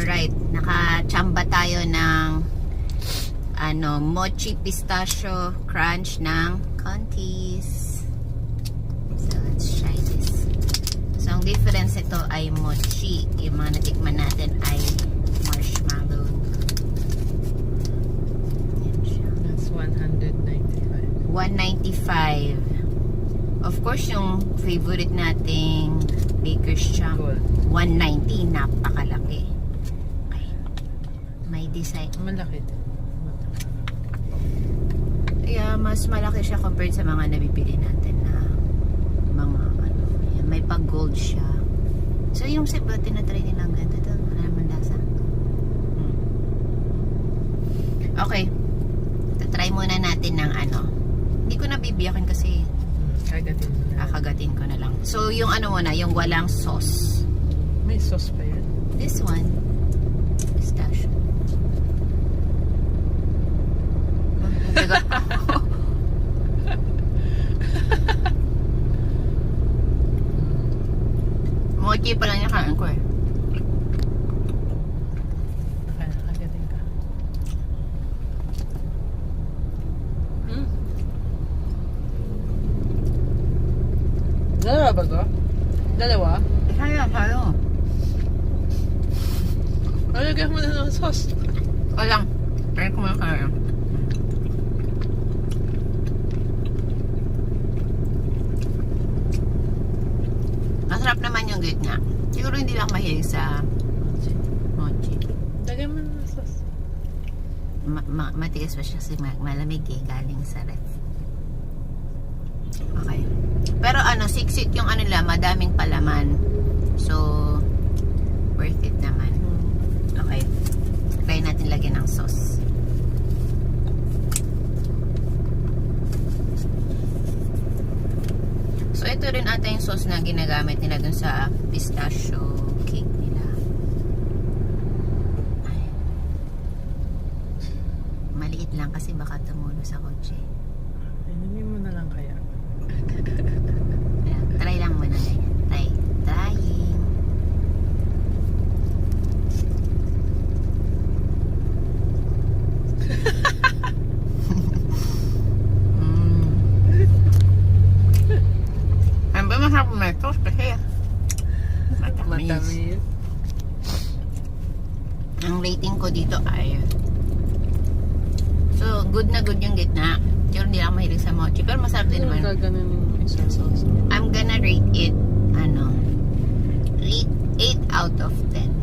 Alright, nakachamba tayo ng mochi pistachio crunch ng Contis. So, let's try this. So, ang difference ito ay mochi. Yung mga natikman natin ay marshmallow. That's 195. 195. Of course, yung favorite nating Baker's Champ, 190. Napakalaki. Okay. May design. Malaki. Yeah, mas malaki siya compared sa mga nabibili natin na mga yan, may pag-gold siya. So, yung siba, tinatry nila ang ganda doon. Wala naman lasa. Okay. Try muna natin ng hindi ko nabibiyakin kasi Kagatin mo na. kakagatin ko na lang. So, yung muna, yung walang sauce. May sauce pa yan. This one, pistachio. Mochi pa lang yung kain ko eh. Kagatin ka. Dalawa ba to? Dalawa? Kaya tayo. Lagyan mo na ng sauce. Walang. Try ko muna kayo. Masarap naman yung gitna. Siguro hindi lang mahilig sa mochi. Lagyan mo na ng sauce. Matigas pa siya kasi malamig eh, galing sa ref. Okay. Pero siksik yung nila, madaming palaman. So, worth it naman. Okay. Try natin lagyan ng sauce. So, ito rin ata yung sauce na ginagamit nila dun sa pistachio cake nila. Ay. Maliit lang kasi baka tumulo sa kotse. Inumin mo na lang kaya. Ayan, try lang muna ganyan. Trying. Ang ba masarap na ito kasi matamis. Ang rating ko dito ay so good na good yung gitna. Pero hindi ako mahilig sa mochi. Pero masarap din naman. Gaganon yung isang sauce. I'm gonna rate it 8 out of 10.